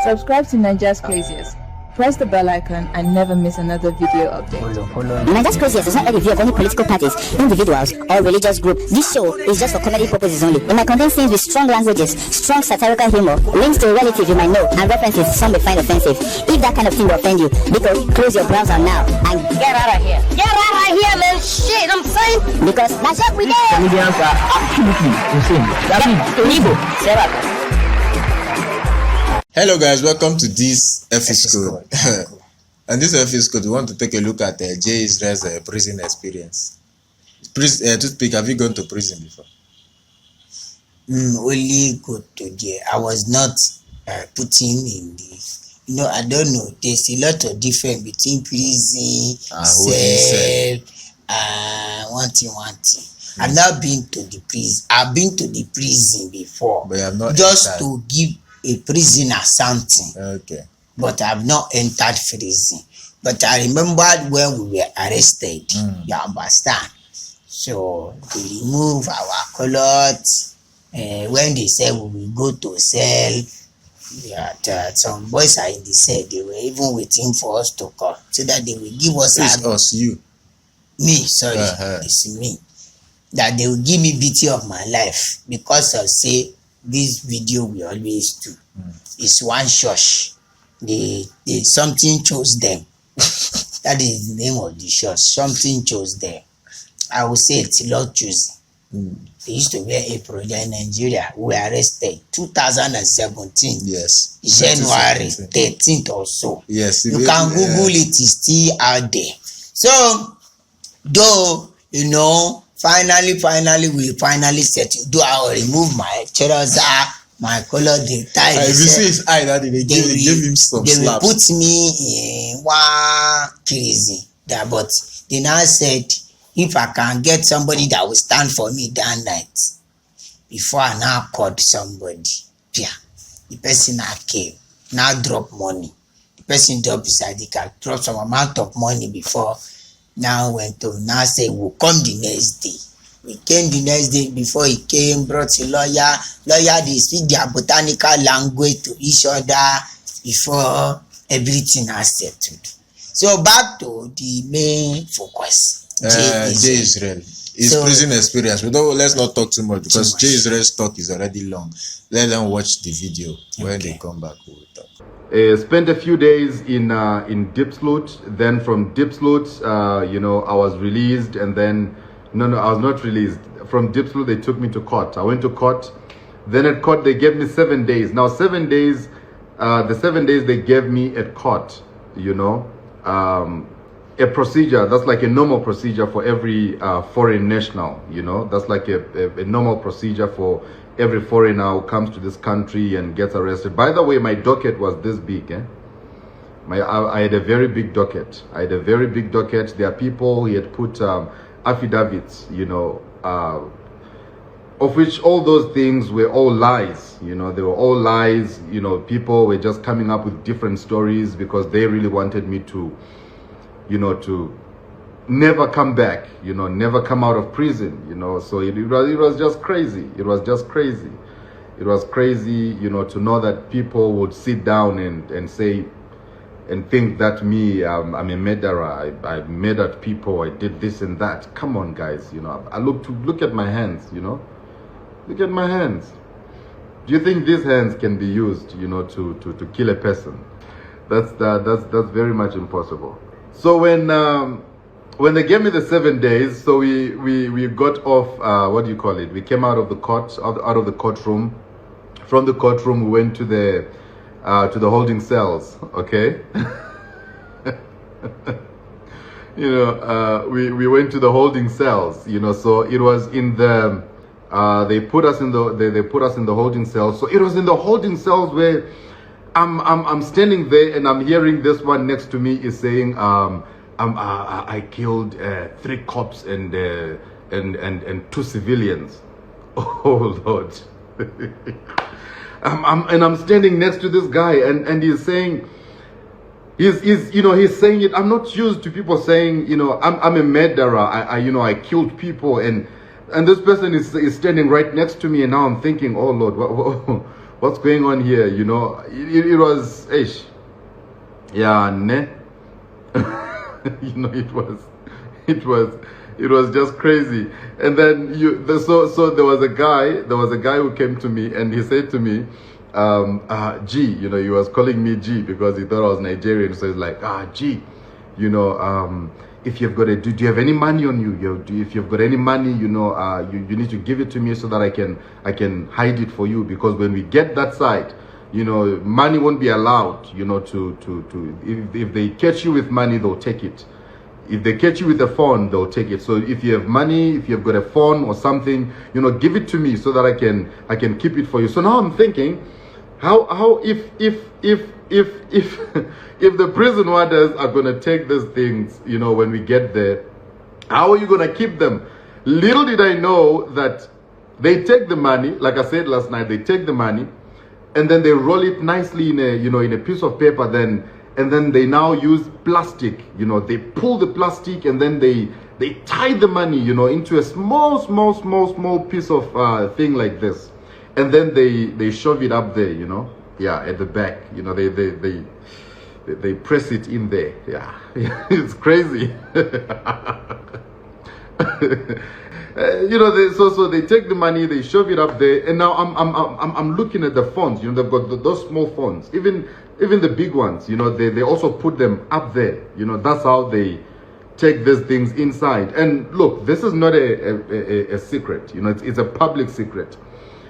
Subscribe to Niger's Craziest. Press the bell icon and never miss another video update. Niger's Craziest is not a review of any political parties, individuals, or religious group. This show is just for comedy purposes only. It might contain scenes with strong languages, strong satirical humor, links to a relative you might know, and references some may find offensive. If that kind of thing will offend you, because close your browser now and get out of here. Get out of here, man! Shit, I'm saying! Because that's what we do! Comedians are absolutely insane. That means evil. Hello guys, welcome to this episode. And this episode we want to take a look at Jay Israel's prison experience. Toothpick, have you gone to prison before? Only go to there. I was not putting in the, I don't know. There's a lot of difference between prison, cell, one thing. I've not been to the prison. I've been to the prison before, But you have not just entered. to give a prisoner something. Okay. But I've not entered prison. But I remember when we were arrested. You understand? So they remove our clothes. When they said we will go to cell, some boys are in the cell. They were even waiting for us to come so that they will give us It's us, you. me. Sorry, it's me. That they will give me beauty of my life because of say this video we always do. It's one church. They something chose them. That is the name of the church. Something chose them. I would say it's Lord choosing. They used to wear April there in Nigeria. We were arrested 2017. Yes. January 2017. 13th or so. Yes. You can Google it, it's still out there. So, though, finally we settle. Though I will remove my trousers, my color, they tie. If you see his eye, that they gave him some They will slaps. put me in one crazy. But they now said, if I can get somebody that will stand for me that night, before I now called somebody, the person now came, now drop money. The person dropped beside the car, drop some amount of money before, now went to, now say, we'll come the next day. We came the next day. Before he came, brought a lawyer. They speak their botanical language to each other before everything has settled. So back to the main focus. Jay Israel. His prison experience. Let's not talk too much because Jay Israel's talk is already long. Let them watch the video. When they come back, we'll talk. Spent a few days in Diepsloot. Then from Diepsloot, I was released, and then I was not released. From Diepsloot, they took me to court. I went to court. Then at court, they gave me 7 days. Now, 7 days, the 7 days they gave me at court, a procedure, that's like a normal procedure for every foreign national, that's like a normal procedure for every foreigner who comes to this country and gets arrested. By the way, my docket was this big. I had a very big docket. There are people who had put affidavits, of which all those things were all lies. They were all lies. People were just coming up with different stories because they really wanted me to to never come back, never come out of prison, so it was just crazy. It was crazy, to know that people would sit down and say and think that me, I'm a murderer, I murdered people, I did this and that. Come on, guys, I look at my hands, look at my hands. Do you think these hands can be used, to kill a person? That's very much impossible. So when they gave me the 7 days, so we got off, we came out of the court, out of the courtroom. From the courtroom, we went to the holding cells, okay? We went to the holding cells, so it was in the, they put us in the holding cells. So it was in the holding cells where I'm standing there and I'm hearing this one next to me is saying, I killed 3 cops and 2 civilians. Oh Lord. I'm standing next to this guy and he's saying, he's saying it. I'm not used to people saying, I'm a murderer. I killed people, and this person is standing right next to me, and now I'm thinking, oh Lord, what's going on here? You know, it was, yeah, ne? You know, it was just crazy. And then so there was a guy who came to me and he said to me, G, you know, he was calling me G because he thought I was Nigerian. So he's like, G, you know, if you've got do you have any money on you? If you've got any money, you know, you need to give it to me so that I can hide it for you, because when we get that side, you know, money won't be allowed, you know, if they catch you with money, they'll take it. If they catch you with a phone, they'll take it. So if you have money, if you've got a phone or something, you know, give it to me so that I can keep it for you. So now I'm thinking, how if if the prison warders are gonna take these things, you know, when we get there, how are you gonna keep them? Little did I know that they take the money, like I said last night, they take the money and then they roll it nicely in a piece of paper, and then they now use plastic, you know, they pull the plastic and then they tie the money, you know, into a small piece of thing like this, and then they shove it up there, you know, yeah, at the back, you know, they press it in there. Yeah, it's crazy. You know, so they take the money, they shove it up there, and now I'm looking at the phones. You know, they've got those small phones, even the big ones. You know, they also put them up there. You know, that's how they take these things inside. And look, this is not a secret. You know, it's a public secret.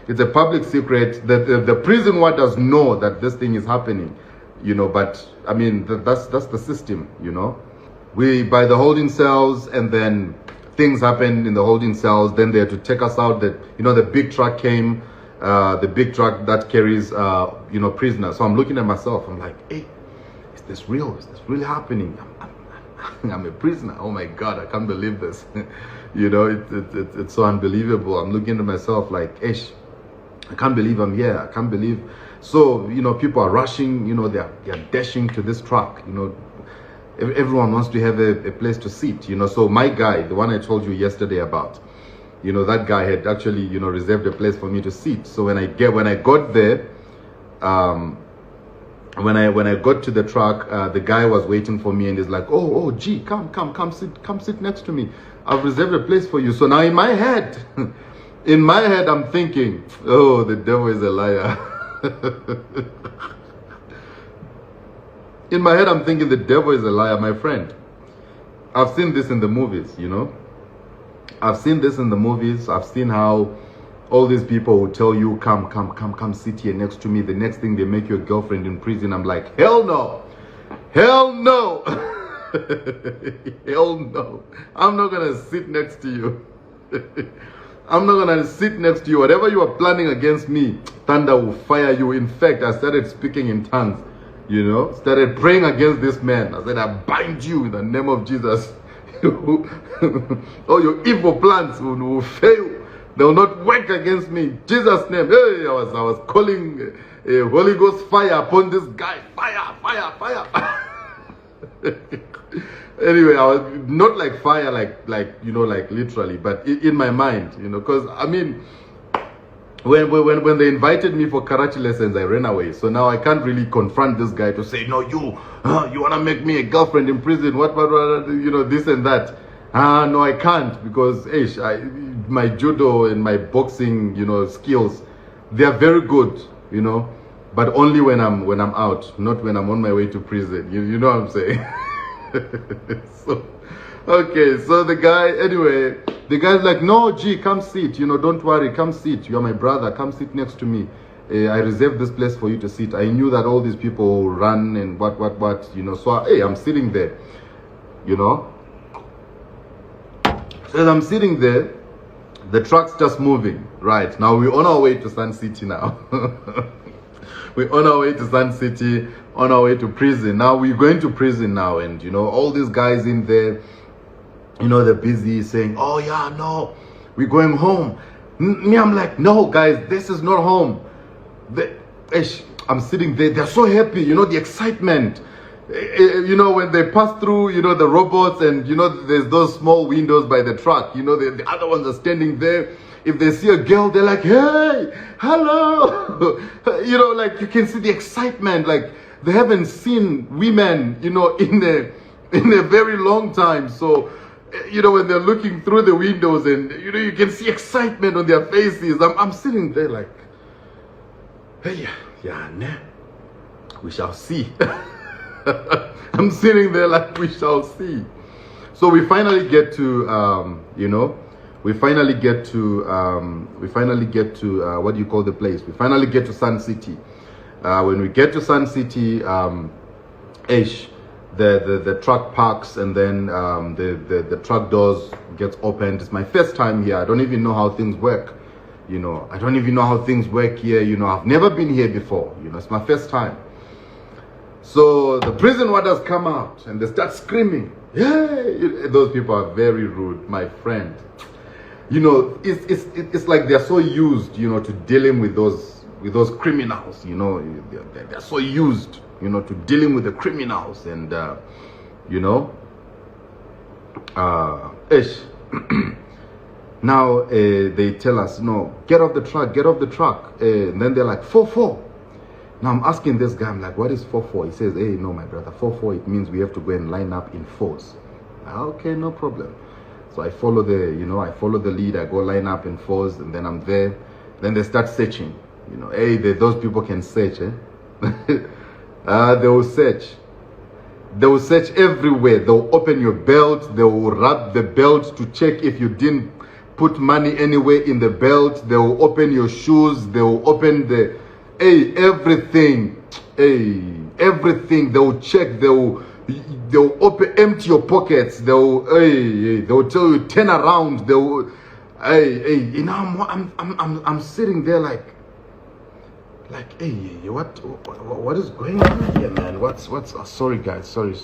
It's a public secret that the prison warders know that this thing is happening. You know, but I mean, that's the system. You know, we by the holding cells, and then things happened in the holding cells. Then they had to take us out. That, you know, the big truck came, the big truck that carries you know, prisoners. So I'm looking at myself. I'm like, hey, is this real? Is this really happening? I'm a prisoner. Oh my God, I can't believe this. You know, it's so unbelievable. I'm looking at myself like, I can't believe I'm here. I can't believe. So, you know, people are rushing, you know, they're dashing to this truck, you know. Everyone wants to have a place to sit, you know. So my guy, the one I told you yesterday about, you know, that guy had actually, you know, reserved a place for me to sit. So when I got there, when I got to the truck, the guy was waiting for me and he's like, oh, G, come sit next to me. I've reserved a place for you. So now in my head, I'm thinking, oh, the devil is a liar. In my head, I'm thinking the devil is a liar, my friend. I've seen this in the movies, you know. I've seen this in the movies. I've seen how all these people will tell you, come sit here next to me. The next thing, they make your girlfriend in prison. I'm like, hell no. Hell no. Hell no. I'm not going to sit next to you. I'm not going to sit next to you. Whatever you are planning against me, thunder will fire you. In fact, I started speaking in tongues, you know, started praying against this man. I said, I bind you in the name of Jesus. All your evil plans will fail. They will not work against me. In Jesus' name. Hey, I was calling a Holy Ghost fire upon this guy. Fire. Anyway, I was not like fire, like you know, like literally, but in my mind, you know, because I mean, when they invited me for karate lessons, I ran away. So now I can't really confront this guy to say, no, you want to make me a girlfriend in prison, what, you know, this and that. No, I can't, because my judo and my boxing, you know, skills, they are very good, you know, but only when I'm out, not when I'm on my way to prison. You know what I'm saying? So, okay, so the guy's like, no, G, come sit, you know, don't worry, come sit, you're my brother, come sit next to me. I reserved this place for you to sit. I knew that all these people run and what, you know, so I'm sitting there, you know. So as I'm sitting there, the truck's just moving. Right, now we're on our way to Sun City now. We're on our way to Sun City, on our way to prison. Now we're going to prison now, and you know, all these guys in there, you know, they're busy saying, oh yeah, no, we're going home. Me, I'm like, no guys, this is not home. I'm sitting there, they're so happy, you know, the excitement. You know, when they pass through, you know, the robots, and you know, there's those small windows by the truck, you know, the other ones are standing there, if they see a girl, they're like, hey, hello. You know, like you can see the excitement. Like they haven't seen women, you know, in a very long time. So, you know, when they're looking through the windows and, you know, you can see excitement on their faces. I'm sitting there like, hey, yeah, nah, we shall see. I'm sitting there like, we shall see. So we finally get to, you know, we finally get to what do you call the place? We finally get to Sun City. When we get to Sun City, the truck parks, and then the truck doors gets opened. It's my first time here. I don't even know how things work. You know, I don't even know how things work here. You know, I've never been here before. You know, it's my first time. So the prison warders come out and they start screaming. Yay! Those people are very rude, my friend. You know, it's like they're so used, you know, to dealing with those criminals. You know, they're so used, you know, to dealing with the criminals, and you know, now they tell us, no, get off the truck, and then they're like 4-4. Now I'm asking this guy, I'm like, what is 4-4? He says, hey, no, my brother, 4-4, it means we have to go and line up in fours. Okay, no problem. So I follow the lead, I go line up in fours, and then I'm there. Then they start searching. You know, hey, those people can search, eh? They will search. They will search everywhere. They'll open your belt. They will rub the belt to check if you didn't put money anywhere in the belt. They will open your shoes. They will open the, hey, everything. Hey, everything. They will check. They'll open, empty your pockets. They'll tell you turn around. They'll, hey, you know, I'm sitting there like, hey, what is going on here, man? What's oh, sorry guys, sorry.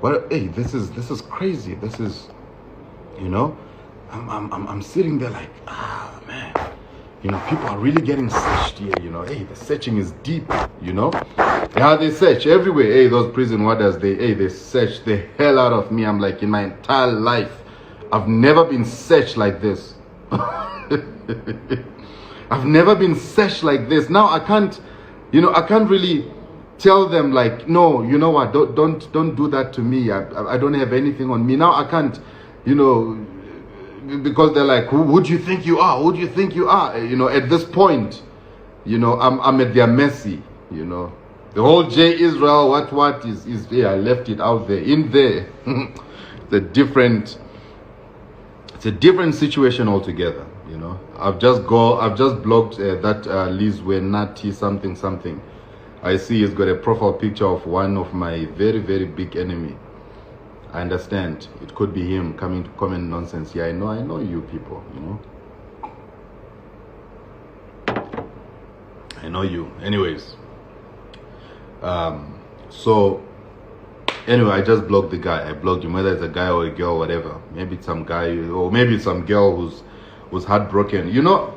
What? Hey, this is crazy. This is, you know, I'm sitting there like, man, you know, people are really getting searched here. You know, hey, the searching is deep. You know, yeah, they search everywhere. Hey, those prison warders, they search the hell out of me. I'm like, in my entire life, I've never been searched like this. I've never been searched like this. Now I can't really tell them like, no, you know what, don't do that to me. I don't have anything on me. Now I can't, you know, because they're like, who do you think you are? Who do you think you are? You know, at this point, you know, I'm at their mercy, you know. The whole J Israel, what is there? I left it out there. In there. It's a different situation altogether. You know, I've just blocked that Liz Wenati something. I see he's got a profile picture of one of my very, very big enemy. I understand it could be him coming to comment nonsense. Yeah, I know you people, you know. I know you. Anyways, so anyway, I just blocked the guy. I blocked him, whether it's a guy or a girl, whatever. Maybe it's some guy, or maybe it's some girl who's heartbroken. You know,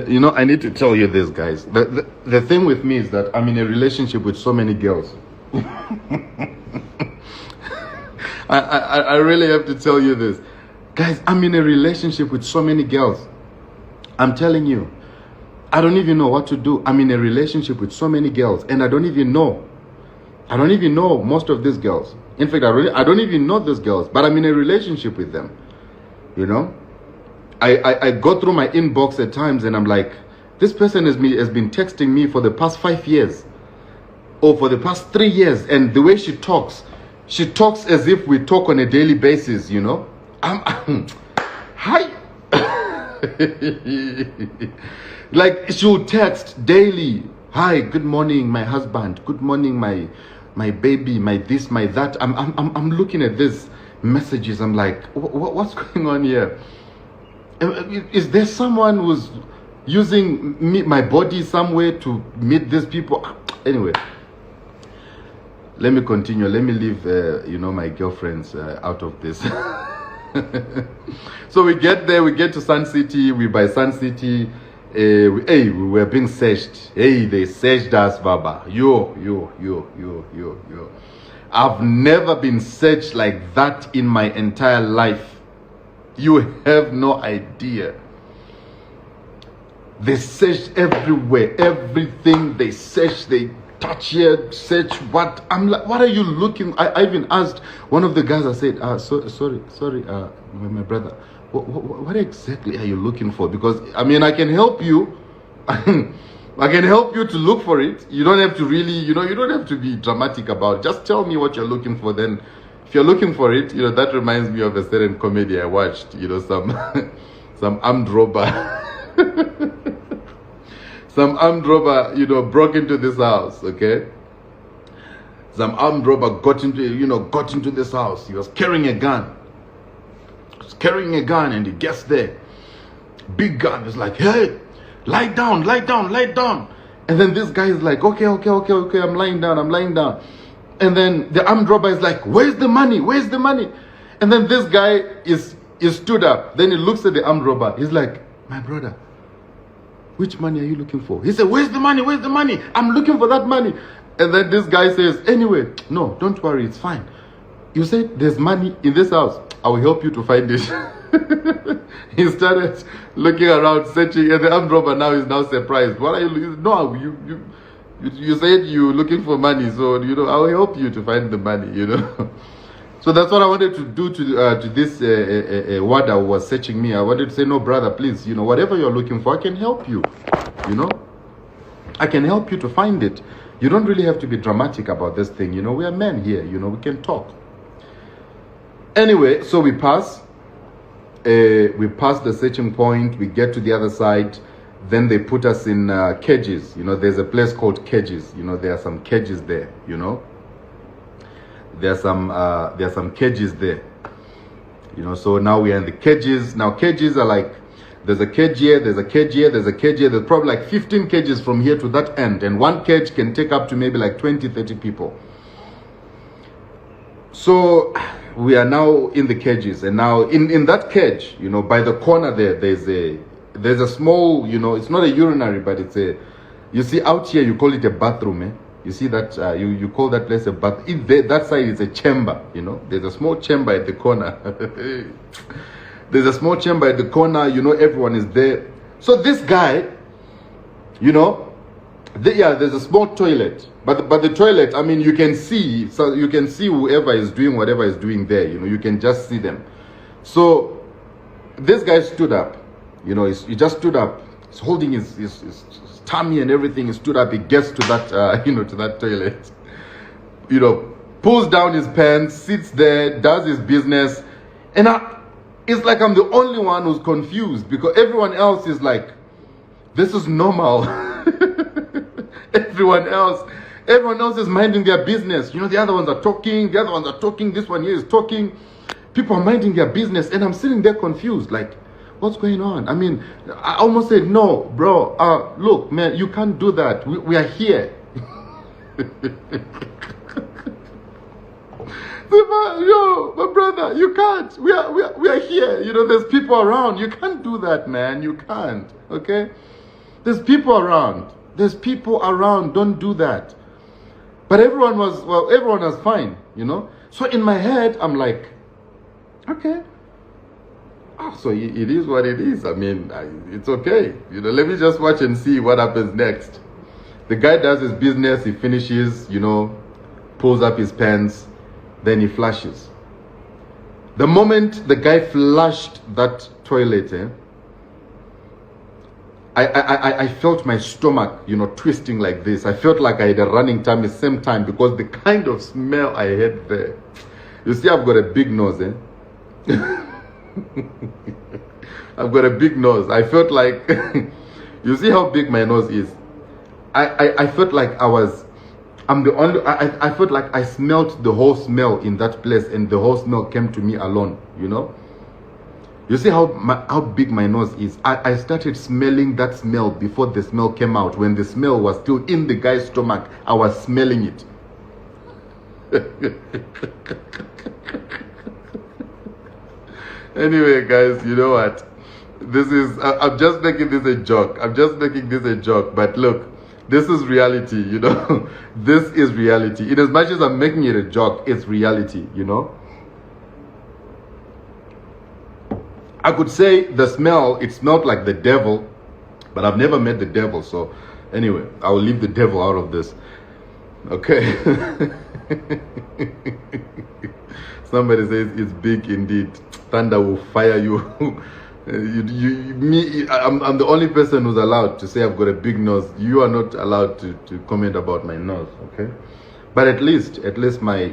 you know, I need to tell you this, guys. The thing with me is that I'm in a relationship with so many girls. I really have to tell you this. Guys, I'm in a relationship with so many girls. I'm telling you, I don't even know what to do. I'm in a relationship with so many girls, and I don't even know most of these girls. In fact, I don't even know these girls, but I'm in a relationship with them. You know, I go through my inbox at times and I'm like, this person has been texting me for the past 5 years or for the past 3 years, and the way she talks as if we talk on a daily basis, you know. Hi. Like, she'll text daily, hi, good morning, my husband, good morning, my baby, my this, my that. I'm looking at these messages. I'm like, what's going on here? Is there someone who's using my body somewhere to meet these people? Anyway, let me continue. Let me leave, you know, my girlfriends out of this. So we get there. We get to Sun City. We by Sun City. We were being searched. Hey, they searched us, Baba. Yo. I've never been searched like that in my entire life. You have no idea. They search everywhere, everything they search, they touch here, search what. I'm like, what are you looking? I even asked one of the guys, I said, sorry, my brother, what exactly are you looking for? Because, I mean, I can help you. I can help you to look for it. You don't have to really, you don't have to be dramatic about it. Just tell me what you're looking for. Then if you're looking for it, that reminds me of a certain comedy I watched, some armed robber. Some armed robber, broke into this house, okay? Some armed robber got into this house. He was carrying a gun. And he gets there. Big gun. He's like, hey, lie down. And then this guy is like, okay, I'm lying down. And then the armed robber is like, where's the money? And then this guy is stood up. Then he looks at the armed robber. He's like, my brother, which money are you looking for? He said, where's the money? I'm looking for that money. And then this guy says, anyway, no, don't worry, it's fine. You said there's money in this house. I will help you to find it. He started looking around, searching, and the armed robber now is surprised. What are you? No, you said you're looking for money, so I will help you to find the money. So that's what I wanted to do to this Wada who was searching me. I wanted to say, no, brother, please, whatever you're looking for, I can help you. I can help you to find it. You don't really have to be dramatic about this thing. We are men here. We can talk. Anyway, so we pass. We pass the searching point. We get to the other side. Then they put us in cages. There's a place called cages. There are some cages there. There are some cages there. So now we are in the cages. Now cages are like, there's a cage here, there's a cage here, there's a cage here. There's probably like 15 cages from here to that end. And one cage can take up to maybe like 20, 30 people. So we are now in the cages. And now in that cage, by the corner there's a small, it's not a urinary, but you see out here, you call it a bathroom, eh? You see that, you call that place a bath. That side is a chamber, There's a small chamber at the corner. There's a small chamber at the corner, everyone is there. So this guy, there's a small toilet. But the toilet, I mean, you can see whoever is doing whatever is doing there, you can just see them. So this guy stood up, he just stood up. He's holding his tummy and everything. He stood up. He gets to that, to that toilet. Pulls down his pants, sits there, does his business, and it's like I'm the only one who's confused because everyone else is like, this is normal. Everyone else is minding their business. The other ones are talking. This one here is talking. People are minding their business, and I'm sitting there confused, like, what's going on? I mean, I almost said, no, bro, look, man, you can't do that. We are here. Yo, my brother, you can't. We are here. There's people around. You can't do that, man. You can't. Okay? There's people around. Don't do that. But everyone was fine, So in my head, I'm like, okay. So it is what it is. I mean, it's okay. Let me just watch and see what happens next. The guy does his business. He finishes, pulls up his pants. Then he flushes. The moment the guy flushed that toilet, I felt my stomach, twisting like this. I felt like I had a running tummy same time because the kind of smell I had there. You see, I've got a big nose, I've got a big nose. I felt like, you see how big my nose is? I felt like I felt like I smelled the whole smell in that place and the whole smell came to me alone, You see how big my nose is? I started smelling that smell before the smell came out. When the smell was still in the guy's stomach, I was smelling it. Anyway, guys, you know what? I'm just making this a joke. But look, this is reality, This is reality. In as much as I'm making it a joke, it's reality, I could say the smell, it smelled like the devil. But I've never met the devil, so anyway, I will leave the devil out of this. Okay. Somebody says it's big indeed. Thunder will fire you. I'm the only person who's allowed to say I've got a big nose. You are not allowed to comment about my nose, okay? But at least my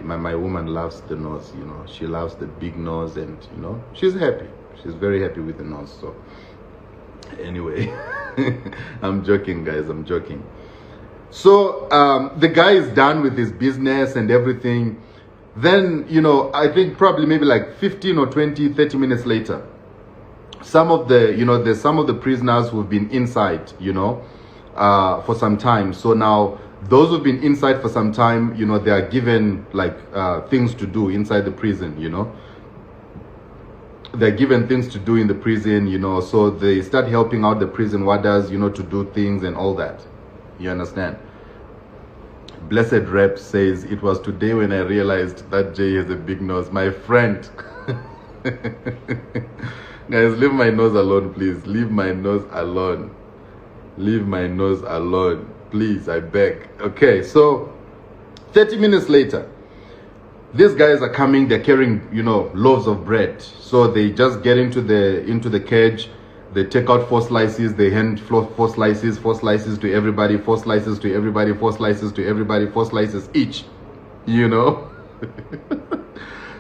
my woman loves the nose. She loves the big nose, and she's happy. She's very happy with the nose. So anyway, I'm joking, guys. I'm joking. So the guy is done with his business and everything. Then, I think probably maybe like 15 or 20, 30 minutes later, some of the, there's some of the prisoners who've been inside, for some time. So now those who've been inside for some time, they are given like things to do inside the prison, They're given things to do in the prison, so they start helping out the prison warders, to do things and all that. You understand? Blessed Rep says, it was today when I realized that Jay has a big nose. My friend. Guys, leave my nose alone, please. Leave my nose alone. Leave my nose alone. Please, I beg. Okay, so 30 minutes later, these guys are coming. They're carrying, loaves of bread. So they just get into the cage. They take out 4 slices, they hand 4 slices to everybody, 4 slices to everybody, 4 slices to everybody, 4 slices each,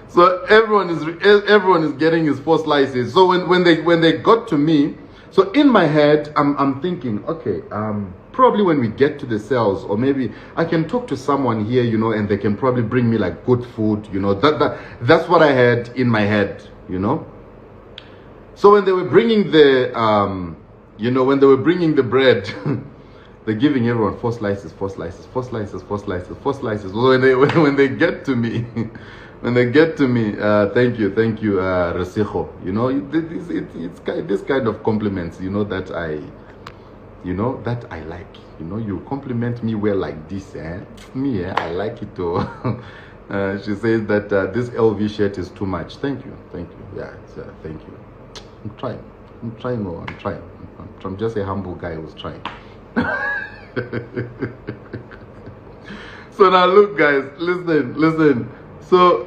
So everyone is getting his 4 slices. So when they got to me, so in my head, I'm thinking, okay, probably when we get to the cells, or maybe I can talk to someone here, and they can probably bring me like good food, that's what I had in my head, So when they were bringing the, bread, they're giving everyone 4 slices, 4 slices, 4 slices, 4 slices, 4 slices. So when they get to me, thank you, Resijo. It's this kind of compliments, that I like. You compliment me well like this, Me, I like it too. She says that this LV shirt is too much. Thank you. Yeah, thank you. I'm trying. I'm just a humble guy who's trying. So now look, guys, listen. So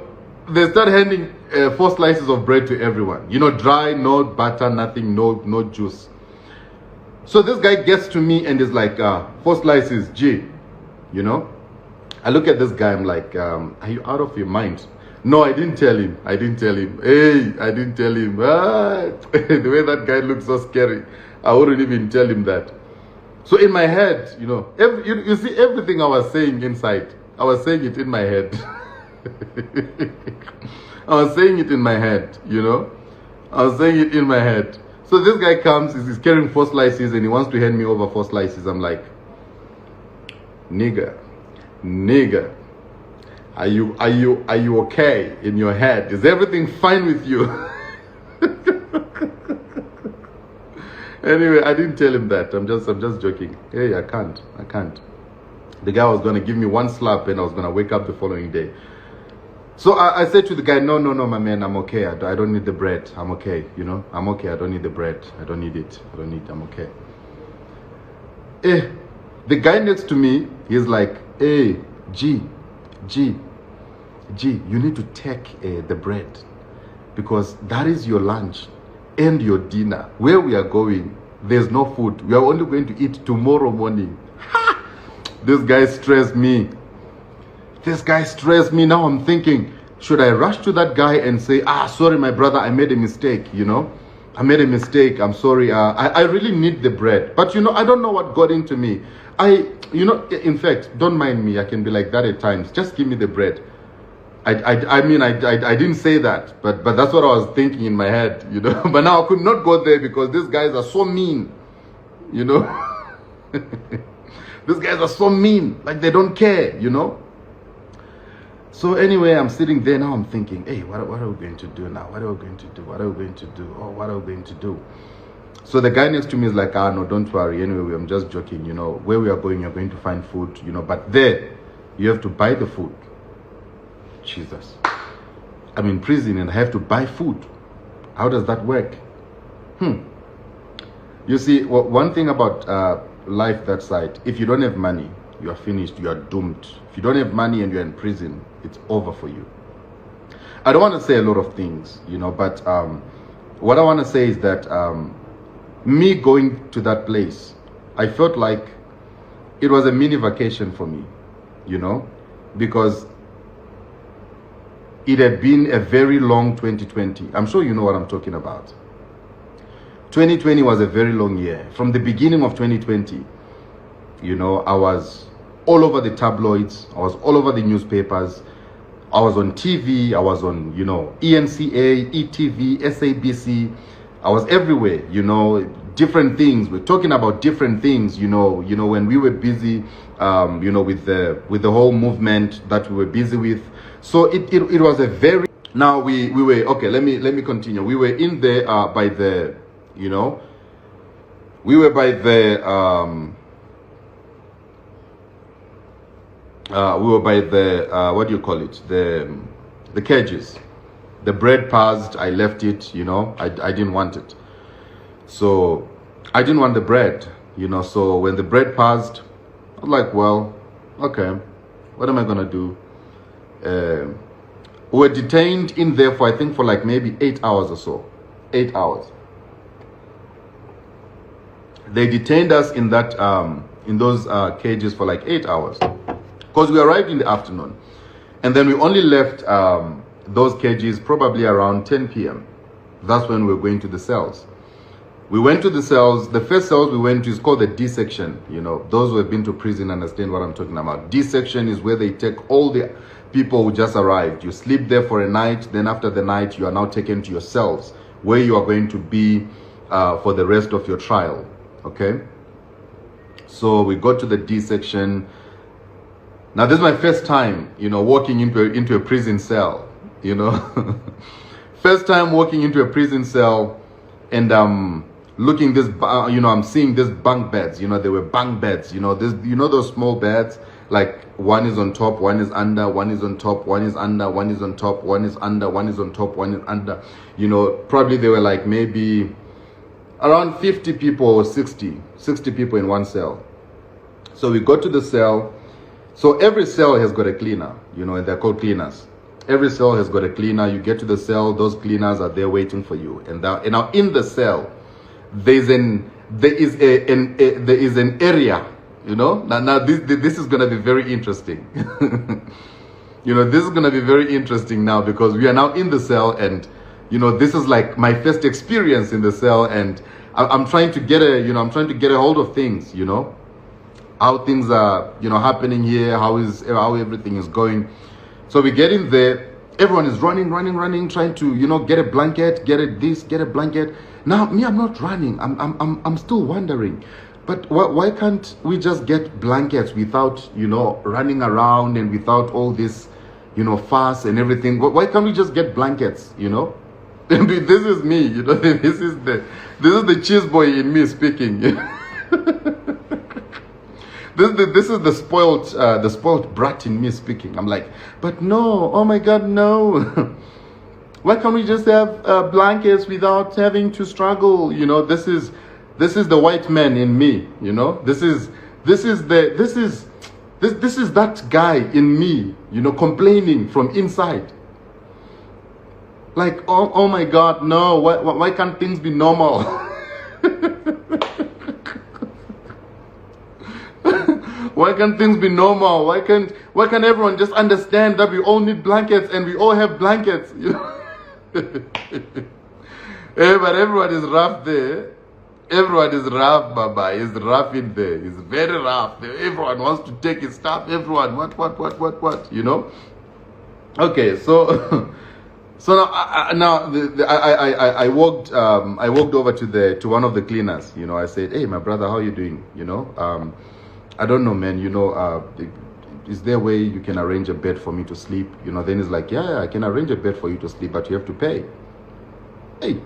they start handing 4 slices of bread to everyone. Dry, no butter, nothing, no juice. So this guy gets to me and is like, 4 slices, G. I look at this guy, I'm like, are you out of your mind? No, I didn't tell him. Hey, I didn't tell him. The way that guy looks so scary, I wouldn't even tell him that. So in my head, you see everything I was saying inside, I was saying it in my head. I was saying it in my head, I was saying it in my head. So this guy comes, he's carrying 4 slices and he wants to hand me over 4 slices. I'm like, nigga. Are you okay in your head? Is everything fine with you? Anyway, I didn't tell him that. I'm just joking. Hey, I can't. The guy was gonna give me 1 slap and I was gonna wake up the following day. So I said to the guy, no, my man, I'm okay. I don't need the bread. I'm okay. I'm okay. I don't need the bread. I don't need it. I'm okay. The guy next to me, he's like, hey, G, you need to take the bread because that is your lunch and your dinner. Where we are going, there's no food. We are only going to eat tomorrow morning. This guy stressed me. Now I'm thinking, should I rush to that guy and say, sorry, my brother, I made a mistake, I made a mistake. I'm sorry. I really need the bread. But, I don't know what got into me. In fact, don't mind me. I can be like that at times. Just give me the bread. I mean, I didn't say that, but that's what I was thinking in my head, But now I could not go there because these guys are so mean, These guys are so mean. Like, they don't care, So anyway, I'm sitting there now. I'm thinking, hey, what are we going to do now? What are we going to do? Oh, what are we going to do? So the guy next to me is like, no, don't worry. Anyway, I'm just joking. Where we are going, you're going to find food. But there, you have to buy the food. Jesus. I'm in prison and I have to buy food. How does that work? You see, one thing about life that side, if you don't have money, you are finished, you are doomed. If you don't have money and you're in prison, it's over for you. I don't want to say a lot of things, you know, but what I want to say is that me going to that place, I felt like it was a mini vacation for me, you know, because it had been a very long 2020. I'm sure you know what I'm talking about. 2020 was a very long year. From the beginning of 2020, you know, I was all over the tabloids. I was all over the newspapers. I was on TV. I was on, you know, ENCA, ETV, SABC. I was everywhere, you know, different things. We're talking about different things, you know, when we were busy, you know, with the whole movement that we were busy with. So it was a very, now we were, okay, let me continue. We were in there by the, you know, we were by the, what do you call it? The cages. The bread passed, I left it, you know, I didn't want it. So I didn't want the bread, you know, so when the bread passed, I was like, well, okay, what am I gonna do? We were detained in there for, I think, for like maybe 8 hours or so. 8 hours. They detained us in that in those cages for like 8 hours, because we arrived in the afternoon, and then we only left those cages probably around 10 p.m. That's when we were going to the cells. We went to the cells. The first cells we went to is called the D section. You know, those who have been to prison understand what I'm talking about. D section is where they take all the people who just arrived. You sleep there for a night. Then after the night, you are now taken to your cells, where you are going to be for the rest of your trial. Okay. So we got to the D section. Now this is my first time, you know, walking into a prison cell. You know, first time walking into a prison cell, and looking this, you know, I'm seeing these bunk beds. You know, they were bunk beds. You know, this, you know, those small beds, like one is on top, one is under, one is on top, one is under, one is on top, one is under, one is on top, one is under. You know, probably they were like maybe around 50 people or 60 people in one cell. So we got to the cell. So every cell has got a cleaner, you know, and they're called cleaners. Every cell has got a cleaner. You get to the cell, those cleaners are there waiting for you. And now in the cell, there is an area, you know. Now this is gonna be very interesting. You know, this is gonna be very interesting now, because we are now in the cell, and you know, this is like my first experience in the cell, and I'm trying to get a hold of things, you know, how things are, you know, happening here, how everything is going. So we get in there, everyone is running, trying to, you know, get a blanket, get a blanket. Now, me, I'm not running. I'm still wondering, but why can't we just get blankets without, you know, running around and without all this, you know, fuss and everything? Why can't we just get blankets, you know? This is me, you know, this is the cheese boy in me speaking. This is the spoiled brat in me speaking. I'm like, but no, oh my God, no. Why can't we just have blankets without having to struggle? You know, this is the white man in me. You know, this is that guy in me. You know, complaining from inside. Like, oh my God, no. Why can't things be normal? Why can't things be normal? Why can't everyone just understand that we all need blankets and we all have blankets? You know? Hey, but everyone is rough there. Everyone is rough, Baba. It's rough in there. It's very rough. Everyone wants to take his stuff. Everyone, what? You know? Okay, so so now I walked over to one of the cleaners. You know, I said, hey, my brother, how are you doing? You know, I don't know, man, you know, is there a way you can arrange a bed for me to sleep? You know, then he's like, yeah, I can arrange a bed for you to sleep, but you have to pay. Hey,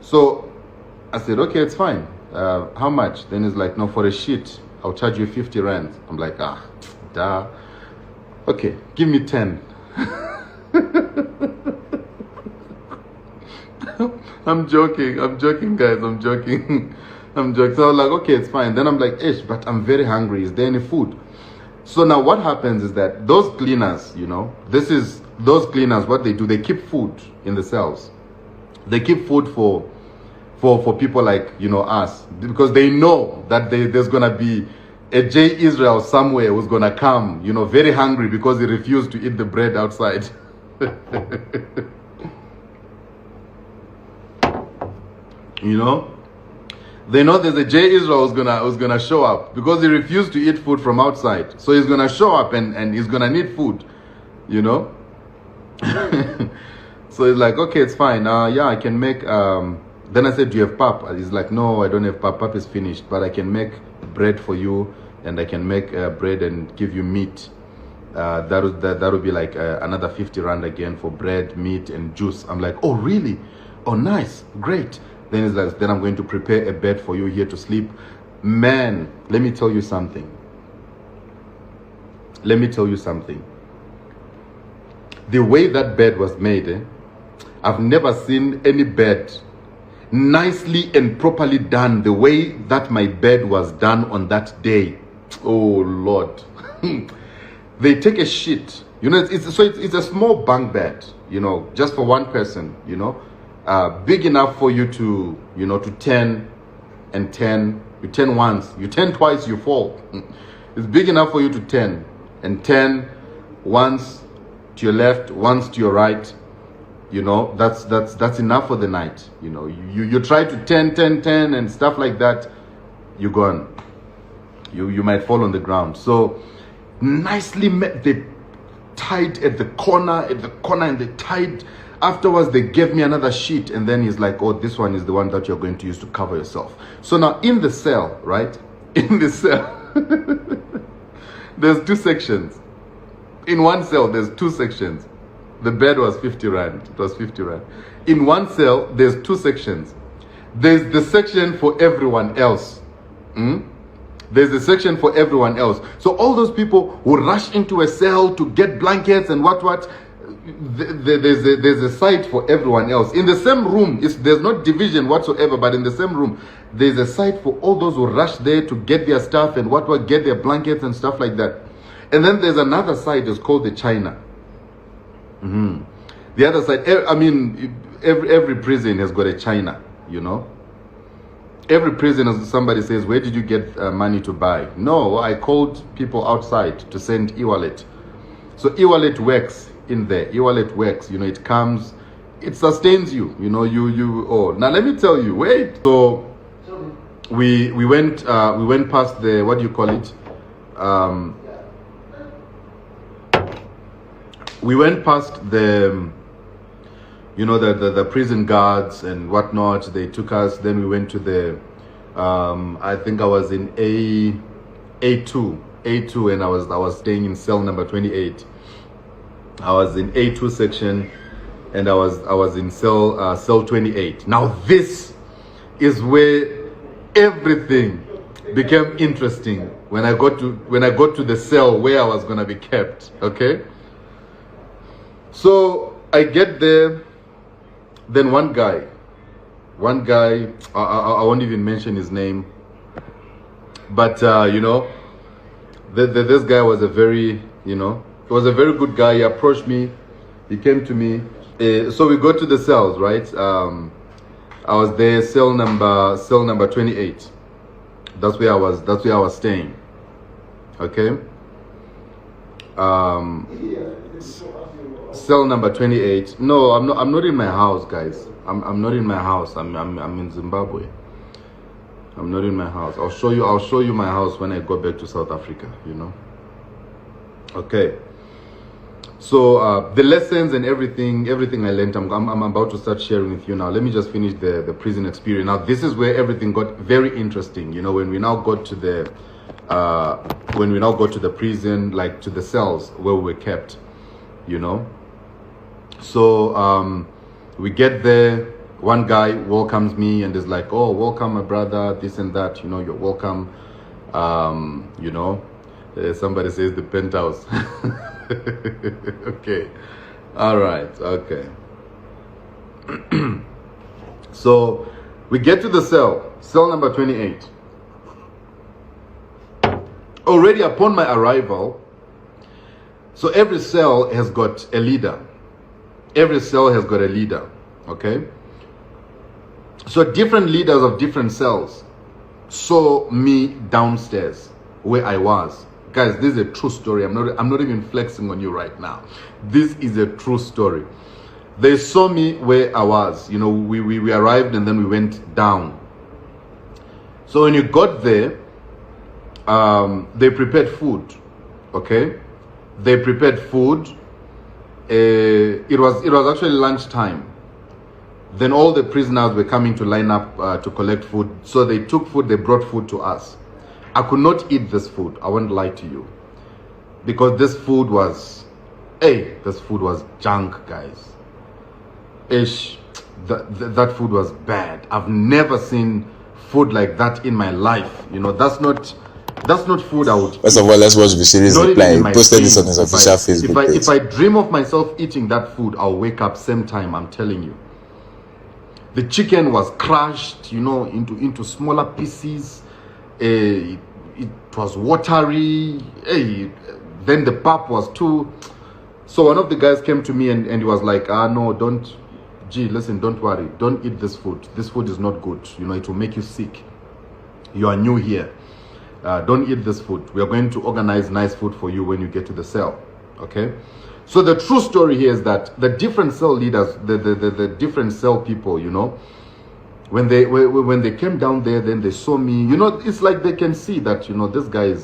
so I said, okay, it's fine. How much? Then he's like, no, for a sheet, I'll charge you 50 rand. I'm like, duh. Okay, give me 10. I'm joking, guys, I'm joking. I'm joking. So I was like, okay, it's fine. Then I'm like, ish, but I'm very hungry. Is there any food? So now what happens is that those cleaners, you know, those cleaners, what they do, they keep food in the cells. They keep food for people like, you know, us, because they know that there's going to be a J Israel somewhere who's going to come, you know, very hungry because he refused to eat the bread outside. You know, they know there's a J Israel who's gonna show up because he refused to eat food from outside. So he's gonna show up and he's gonna need food, you know. So he's like, okay, it's fine. Yeah, I can make. Then I said, do you have pap? He's like, no, I don't have pap. Pap is finished, but I can make bread for you, and I can make bread and give you meat. That would be like another 50 rand again for bread, meat, and juice. I'm like, oh really? Oh nice, great. Then he's like, then I'm going to prepare a bed for you here to sleep. Man, let me tell you something. Let me tell you something. The way that bed was made, I've never seen any bed nicely and properly done the way that my bed was done on that day. Oh Lord. They take a sheet, you know, it's a small bunk bed, you know, just for one person, you know, big enough for you to, you know, to turn and turn. You turn once, you turn twice, you fall. It's big enough for you to turn and turn once to your left, once to your right. You know, that's enough for the night. You know, you try to turn and stuff like that, you're gone. You might fall on the ground. So nicely met, they tied at the corner, and they tied. Afterwards, they gave me another sheet, and then he's like, oh, this one is the one that you're going to use to cover yourself. So now in the cell, right? In the cell, there's two sections. In one cell, there's two sections. The bed was 50 rand. It was 50 rand. In one cell, there's two sections. There's the section for everyone else. There's a section for everyone else. So all those people who rush into a cell to get blankets and what, there's a site for everyone else. In the same room, there's no division whatsoever, but in the same room, there's a site for all those who rush there to get their stuff and get their blankets and stuff like that. And then there's another side that's called the China. The other side, I mean, every prison has got a China, you know. Every prison, as somebody says, where did you get money to buy? No, I called people outside to send e-wallet. So e-wallet works in there. E-wallet works, you know, it comes, it sustains you, you know, oh, now let me tell you, wait. So we went past the, what do you call it? We went past the, you know, the prison guards and whatnot. They took us. Then we went to the, I think I was in A2, and I was staying in cell number 28. I was in A2 section, and I was in cell 28. Now this is where everything became interesting when I got to the cell where I was gonna be kept. Okay. So I get there, then one guy, I won't even mention his name, but you know, this guy was a very, you know, he was a very good guy. He approached me, he came to me. So we go to the cells, right? I was there, cell number 28. That's where I was staying. Okay. Cell number 28. No, I'm not in my house, guys. I'm not in my house. I'm in Zimbabwe. I'm not in my house. I'll show you my house when I go back to South Africa, you know. Okay. So the lessons and everything I learned, I'm about to start sharing with you now. Let me just finish the prison experience. Now this is where everything got very interesting, you know, when we now got to the prison, like to the cells where we were kept, you know. So we get there, one guy welcomes me and is like, oh, welcome my brother, this and that, you know, you're welcome. You know, somebody says the penthouse. Okay, all right, okay. So We get to the cell number 28. Already upon my arrival, so every cell has got a leader. Every cell has got a leader, okay? So different leaders of different cells saw me downstairs where I was. Guys, this is a true story. I'm not even flexing on you right now. This is a true story. They saw me where I was. You know, we arrived and then we went down. So when you got there, they prepared food, okay? They prepared food. It was actually lunchtime. Then all the prisoners were coming to line up to collect food. So they took food, they brought food to us. I could not eat this food, I won't lie to you. Because this food was, this food was junk, guys. That food was bad. I've never seen food like that in my life. You know, that's not food I would First of all, let's watch the series reply. He posted this on his official Facebook page. If I dream of myself eating that food, I'll wake up same time, I'm telling you. The chicken was crushed, you know, into smaller pieces. It was watery. Then the pap was too. So one of the guys came to me and he was like, no, don't worry, don't eat this food. This food is not good. You know, it will make you sick. You are new here. Don't eat this food. We are going to organize nice food for you when you get to the cell. Okay? So the true story here is that the different cell leaders, the different cell people, you know, when they came down there, then they saw me. You know, it's like they can see that, you know, this guy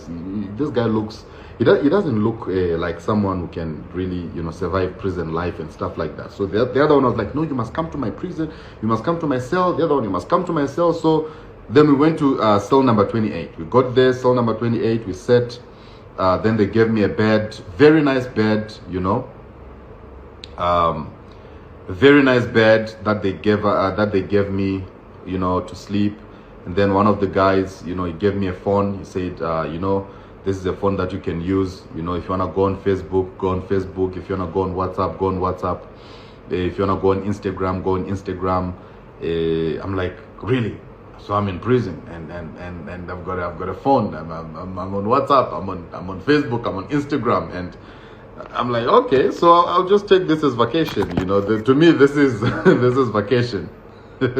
looks. He doesn't look like someone who can really, you know, survive prison life and stuff like that. So the other one was like, no, you must come to my prison. You must come to my cell. The other one, you must come to my cell. So then we went to cell number 28. We got there, cell number 28. We sat. Then they gave me a bed, very nice bed, you know. Very nice bed that they gave me, you know, to sleep. And then one of the guys, you know, he gave me a phone. He said, you know, this is a phone that you can use. You know, if you want to go on Facebook, go on Facebook. If you want to go on WhatsApp, go on WhatsApp. If you want to go on Instagram, go on Instagram. I'm like, really? So I'm in prison and I've got a phone. I'm on WhatsApp. I'm on Facebook. I'm on Instagram. And I'm like, okay, so I'll just take this as vacation. You know, to me, this is this is vacation. To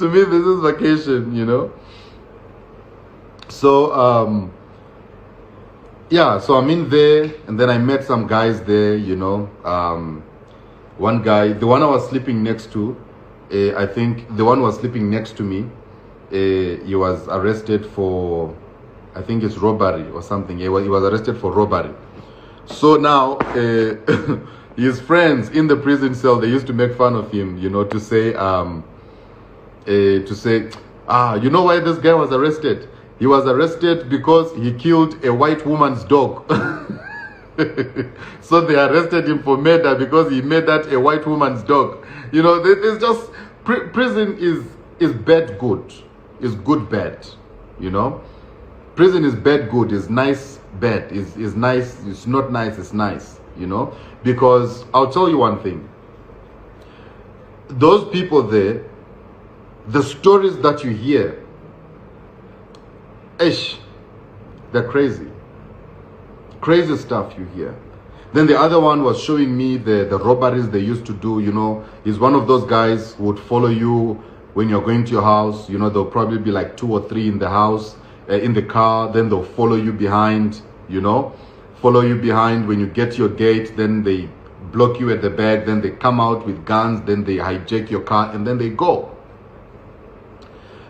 me, this is vacation. You know. So yeah, so I'm in there, and then I met some guys there. You know, one guy, the one I was sleeping next to, I think the one who was sleeping next to me, he was arrested for, I think it's robbery or something. He was arrested for robbery. So now his friends in the prison cell, they used to make fun of him, you know, to say, you know why this guy was arrested? He was arrested because he killed a white woman's dog. So they arrested him for murder because he murdered a white woman's dog. You know, there's just, prison is bad good. Is good bad, you know. Prison is bad good, is nice bad, is nice, it's not nice, it's nice, you know. Because I'll tell you one thing. Those people there, the stories that you hear, they're crazy. Crazy stuff you hear. Then the other one was showing me the robberies they used to do, you know. He's one of those guys who would follow you when you're going to your house. You know, there'll probably be like 2 or 3 in the house, in the car. Then they'll follow you behind, you know. Follow you behind when you get to your gate. Then they block you at the back. Then they come out with guns. Then they hijack your car and then they go.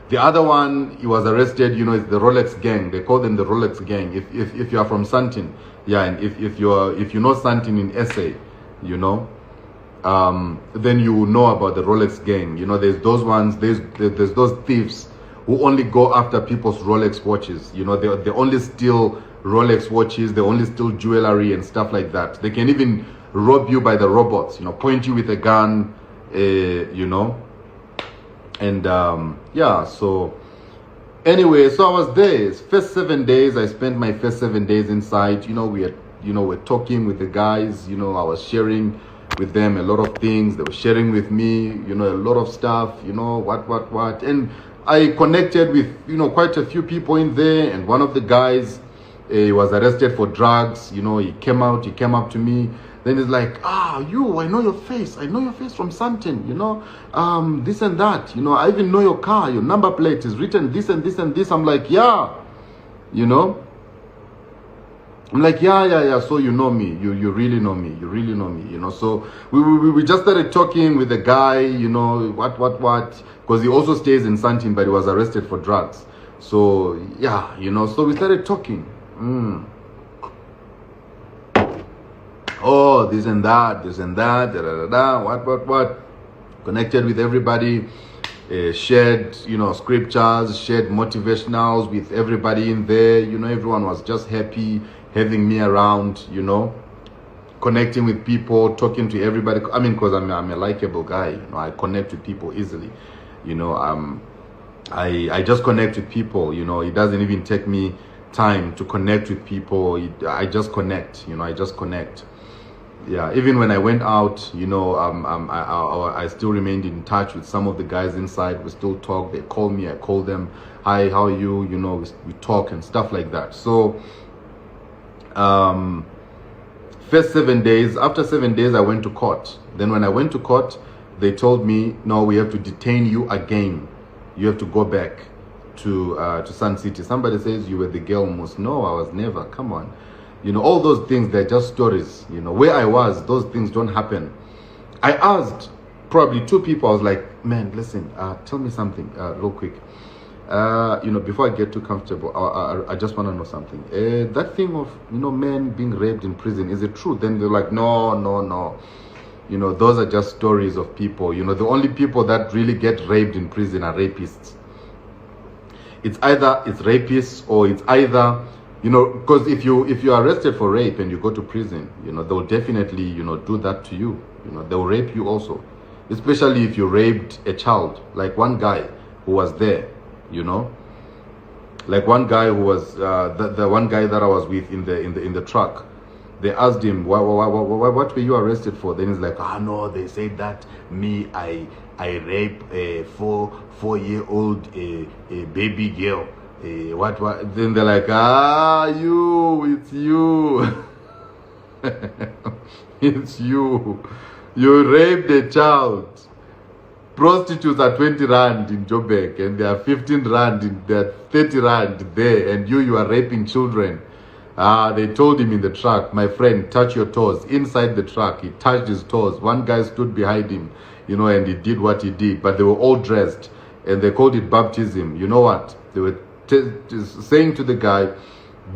The other one, he was arrested, you know, it's the Rolex gang. They call them the Rolex gang. If you are from Sandton, yeah, and if you know Sandton in SA, you know, then you know about the Rolex gang. You know, there's those ones, there's those thieves who only go after people's Rolex watches. You know, they only steal Rolex watches, they only steal jewelry and stuff like that. They can even rob you by the robots, you know, point you with a gun, you know. And yeah, so anyway, so I was there. First 7 days, I spent my first 7 days inside. You know, we're talking with the guys. You know, I was sharing with them a lot of things. They were sharing with me, you know, a lot of stuff, you know, what. And I connected with, you know, quite a few people in there. And one of the guys, he was arrested for drugs. You know, he came up to me. Then he's like, I know your face. I know your face from something, you know, this and that. You know, I even know your car. Your number plate is written this and this and this. I'm like, yeah, you know. I'm like, yeah. So you know me. You really know me. You really know me, you know. So we just started talking with the guy, you know, what. Because he also stays in Santin, but he was arrested for drugs. So, yeah, you know, so we started talking. Oh, this and that, what. Connected with everybody, shared, you know, scriptures, shared motivationals with everybody in there. You know, everyone was just happy having me around, you know, connecting with people, talking to everybody. I mean, because I'm a likable guy, you know, I connect with people easily, you know. I just connect with people, you know. It doesn't even take me time to connect with people. I just connect, you know. I just connect. Yeah, even when I went out, you know, I still remained in touch with some of the guys inside. We still talk. They call me, I call them. Hi, how are you? You know, we talk and stuff like that. So first 7 days, after 7 days I went to court. Then when I went to court, they told me, no, we have to detain you again. You have to go back to Sun City. Somebody says you were the girl Moose. No, I was never. Come on. You know, all those things, they're just stories. You know, where I was, those things don't happen. I asked probably 2 people. I was like, man, listen, tell me something real quick. You know, before I get too comfortable, I just want to know something. That thing of, you know, men being raped in prison, is it true? Then they're like, no. You know, those are just stories of people. You know, the only people that really get raped in prison are rapists. It's either it's rapists or it's either, you know, because if you're arrested for rape and you go to prison, you know, they'll definitely, you know, do that to you. You know, they'll rape you also, especially if you raped a child. Like one guy who was there, you know, like one guy who was the one guy that I was with in the truck. They asked him, what were you arrested for? Then he's like, no, they said that me, I rape a 4-year-old a baby girl. What? Then they're like, it's you. It's you. You raped a child. Prostitutes are 20 rand in Joburg, and there are 15 rand, there are 30 rand there, and you are raping children. They told him in the truck, my friend, touch your toes. Inside the truck, he touched his toes. One guy stood behind him, you know, and he did what he did. But they were all dressed, and they called it baptism. You know what? They were saying to the guy,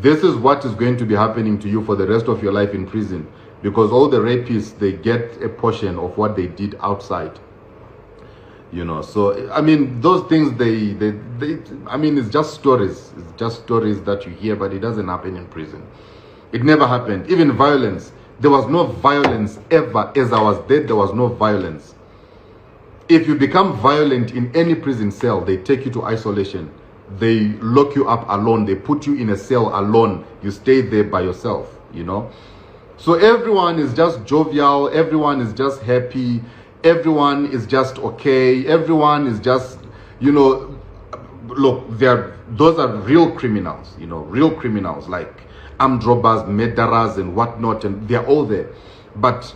this is what is going to be happening to you for the rest of your life in prison. Because all the rapists, they get a portion of what they did outside. You know, so, I mean, those things, I mean, it's just stories. It's just stories that you hear, but it doesn't happen in prison. It never happened. Even violence. There was no violence ever. As I was there was no violence. If you become violent in any prison cell, they take you to isolation. They lock you up alone. They put you in a cell alone. You stay there by yourself, you know. So everyone is just jovial. Everyone is just happy. Everyone is just okay. Everyone is just, you know, look, those are real criminals, you know, real criminals like armed robbers, murderers and whatnot, and they're all there. But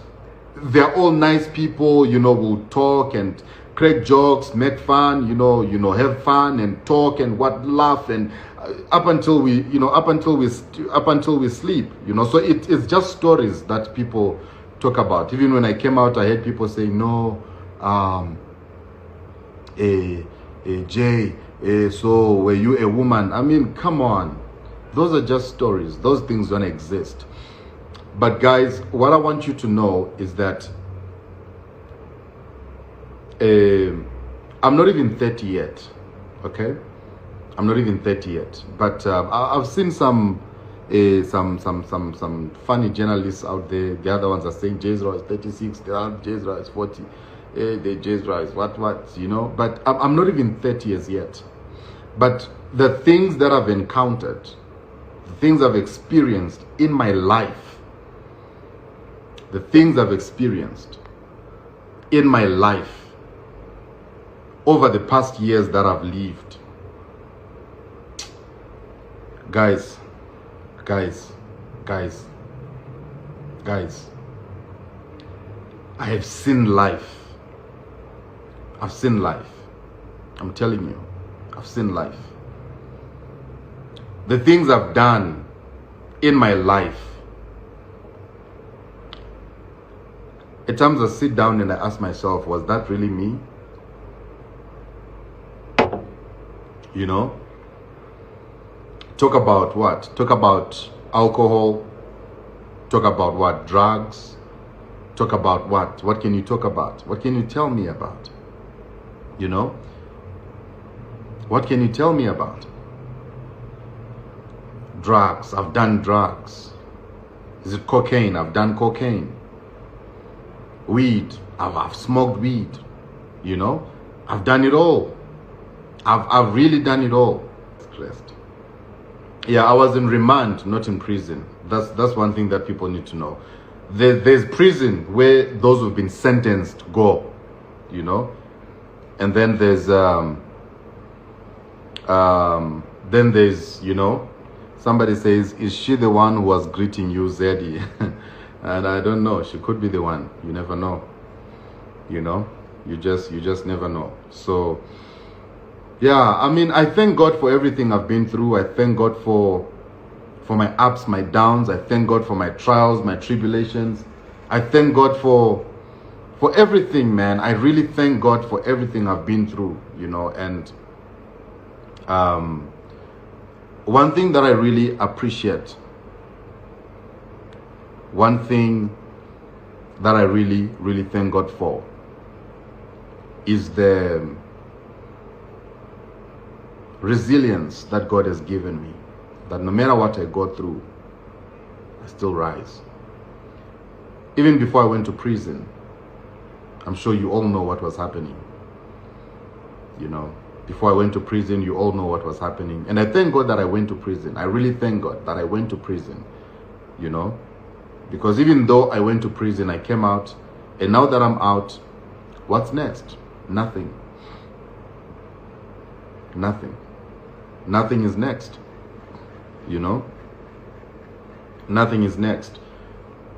they're all nice people, you know, will talk and crack jokes, make fun, you know, have fun and talk and laugh and up until we sleep, you know. So it's just stories that people talk about. Even when I came out, I heard people say, no, Jay, so were you a woman? I mean, come on. Those are just stories. Those things don't exist. But guys, what I want you to know is that I'm not even 30 yet, okay? I'm not even 30 yet. But I've seen some funny journalists out there. The other ones are saying Jezra is 36, the other Jezra is 40, the Jezra is what, you know. But I'm not even 30 years yet. But the things that I've encountered, the things I've experienced in my life, the things I've experienced in my life over the past years that I've lived, guys, I have seen life. I've seen life. I'm telling you, I've seen life. The things I've done in my life, at times I sit down and I ask myself, was that really me? You know? Talk about what? Talk about alcohol. Talk about what? Drugs. Talk about what? What can you talk about? What can you tell me about? You know? What can you tell me about? Drugs. I've done drugs. Is it cocaine? I've done cocaine. Weed. I've smoked weed. You know? I've done it all. I've really done it all. Stressed. Yeah, I was in remand, not in prison. That's one thing that people need to know. There's prison where those who've been sentenced go, you know, and then there's you know, somebody says, is she the one who was greeting you, Zeddy? And I don't know. She could be the one. You never know. You know, you just never know. So yeah, I mean, I thank God for everything I've been through. I thank God for my ups, my downs. I thank God for my trials, my tribulations. I thank God for everything, man. I really thank God for everything I've been through, you know. And one thing that I really appreciate, one thing that I really, really thank God for is the resilience that God has given me, that no matter what I go through, I still rise. Even before I went to prison, I'm sure you all know what was happening. You know, before I went to prison, you all know what was happening. And I thank God that I went to prison. I really thank God that I went to prison, you know, because even though I went to prison, I came out, and now that I'm out, what's next? Nothing. Nothing. Nothing is next, you know. Nothing is next.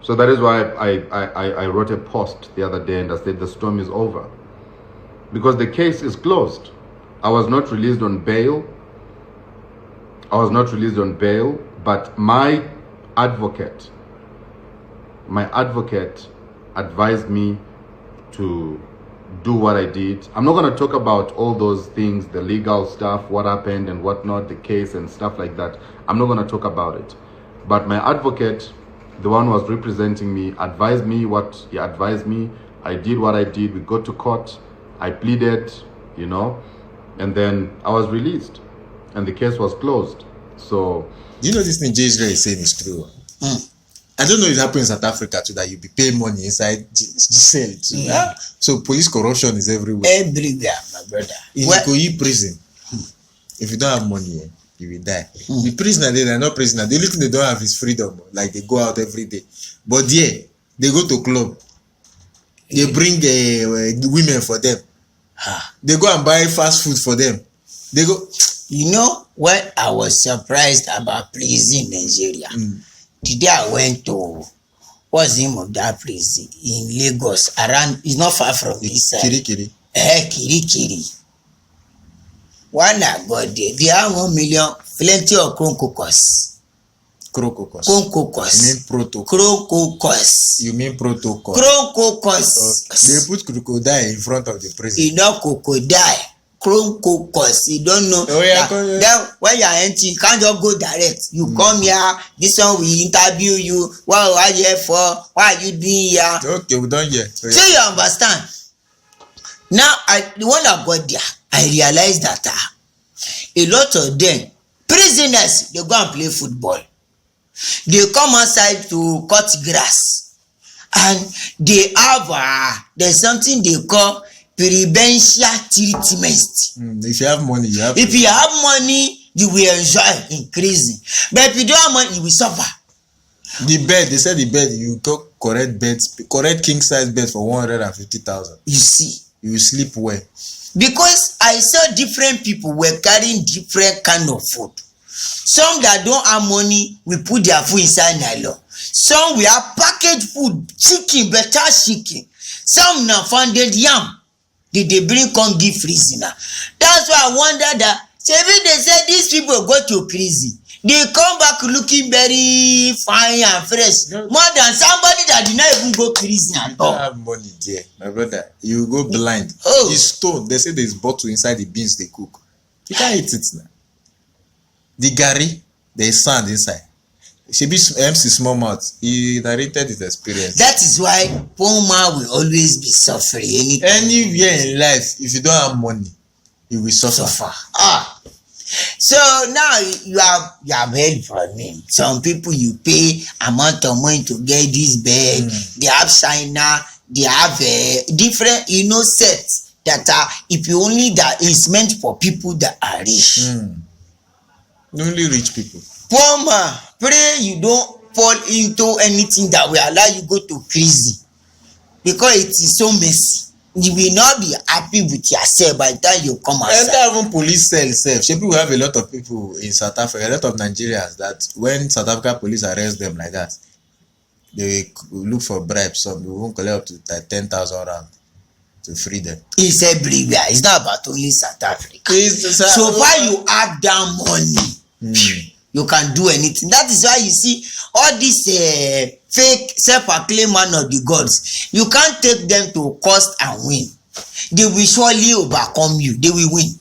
So that is why I wrote a post the other day and I said the storm is over, because the case is closed. I was not released on bail. But my advocate advised me to do what I did. I'm not going to talk about all those things, the legal stuff, what happened and whatnot, the case and stuff like that. I'm not going to talk about it. But my advocate, the one who was representing me, advised me what he advised me. I did what I did. We got to court. I pleaded, you know, and then I was released and the case was closed. So, Do you know this thing Jay Israel is saying is true? I don't know if it happens in South Africa too, that you be paying money inside cell too. Yeah. So police corruption is everywhere. Everywhere, my brother. If you go in prison, if you don't have money, you will die. The prisoner, they're not prisoner. The only thing they don't have is freedom. Like they go out every day. But yeah, they go to club. They bring women for them. They go and buy fast food for them. They go. You know what I was surprised about prison in Nigeria? Today I went to, what's the name of that prison in Lagos? Around, it's not far from this side. Kirikiri. Kirikiri. When I got there, they have 1 million, plenty of crococos. Crococos. Crococos. You mean protocol? Crococos. You mean protocol? Crococos. They put crocodile in front of the prison. You know crocodile. Crococos. You don't know. Oh, yeah, then when you are empty, you can't just go direct. You come here, this one will interview you. What are you here for? What are you doing here? Okay, we don't hear. So you understand? Now, the one I got there, I realized that a lot of them, prisoners, they go and play football. They come outside to cut grass. And they have, there's something they call preferential treatment. If you have money, you have. If you have money, you will enjoy increasing. But if you don't have money, you will suffer. The bed, they said the bed, you got correct king size bed for 150,000. You see, You will sleep well. because I saw different people were carrying different kind of food. Some that don't have money will put their food inside nylon. Some will have packaged food, chicken, better chicken. Some now founded yam. They bring come give prison. That's why I wonder that. Maybe they say these people go to prison. They come back looking very fine and fresh. More than somebody that did not even go prison at You all. don't have money there, my brother. You go blind. Oh. The stone, they say there's bottle inside the beans they cook. You can't eat it now. The gari, there's sand inside. She be MC Small Mouth. He narrated his experience. That is why poor man will always be suffering. Anywhere in life, if you don't have money, you will suffer. So now you have heard from me. Some people you pay amount of money to get this bed. They have China. They have different sets that are if you only that is meant for people that are rich. Only rich people. Poor man, pray you don't fall into anything that will allow you go to prison, because it is so messy. You will not be happy with yourself by the time you come outside. Enter even police cell self. People have a lot of people in South Africa, a lot of Nigerians that when South Africa police arrest them like that, they will look for bribes. Some will even collect up to 10,000 rand to free them. It's everywhere. It's not about only South Africa. It's- So far you have that money, you can do anything. That is why you see all these fake self-acclaimed man of the gods. You can't take them to cost and win. They will surely overcome you. They will win.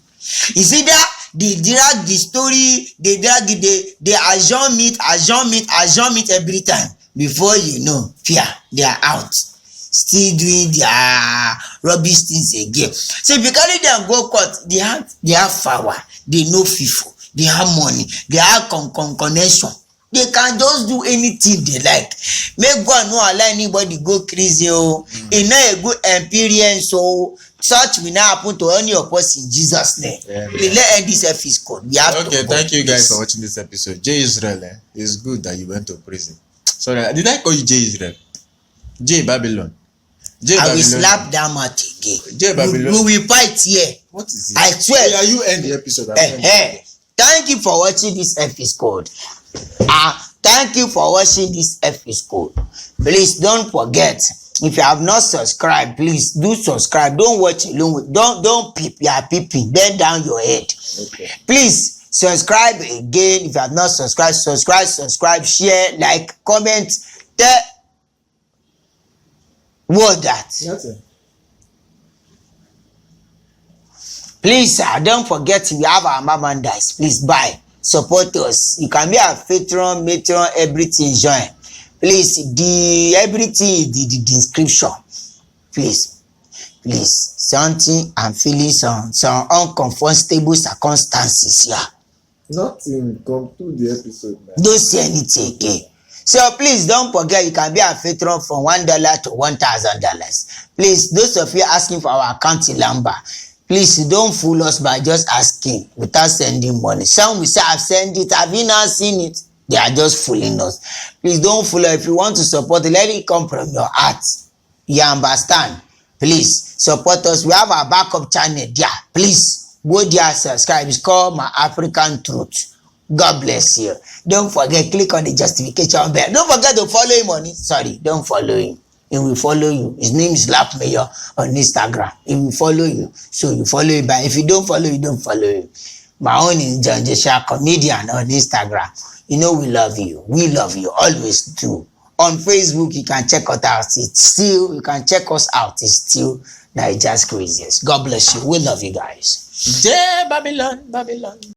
It's either they drag the story, they drag it, they assume it every time. Before you know, they are out. Still doing their rubbish things again. So if you carry them go court, they have power, they know people, they have money, they have connection. They can just do anything they like. Make God no allow anybody go crazy. It's not a good experience. So such will not happen to any of us in Jesus' name. Let end this episode. We have Okay, to thank you guys this. for watching this episode. J Israel, it's good that you went to prison. Sorry, did I call you J Israel? J Babylon. J I Babylon. will slap that mouth again. J Babylon. We will fight here. What is it? I swear. Yeah, you end the episode. Thank you for watching this episode. Thank you for watching this episode. Please don't forget, if you have not subscribed, please do subscribe. Don't watch alone. Don't peep. You are peeping. Bend down your head. Okay. Please subscribe again. If you have not subscribed, subscribe, share, like, comment. Tell what that. That's it. Please, don't forget we have our merchandise. Please buy, support us. You can be a patron, matron, everything join. Please, everything is the description. Please, something I'm feeling some uncomfortable circumstances here. Nothing. Conclude the episode now. Don't say anything again. So please don't forget you can be a patron from $1 to $1,000. Please, those of you asking for our account number, please don't fool us by just asking without sending money. Some will say, I've sent it. Have you not seen it? They are just fooling us. Please don't fool us. If you want to support, let it come from your heart. You understand? Please support us. We have our backup channel there. Please go there, subscribe. It's called My African Truth. God bless you. Don't forget, click on the justification bell. Don't forget to follow him on it. Sorry, don't follow him. He will follow you. His name is Lap Mayor on Instagram. He will follow you. So you follow him. But if you don't follow, you don't follow him. My own is John Joshua Comedian on Instagram. You know we love you. We love you. Always do. On Facebook, you can check us out. You can check us out. It's still Nigeria's craziest. God bless you. We love you guys. J Babylon.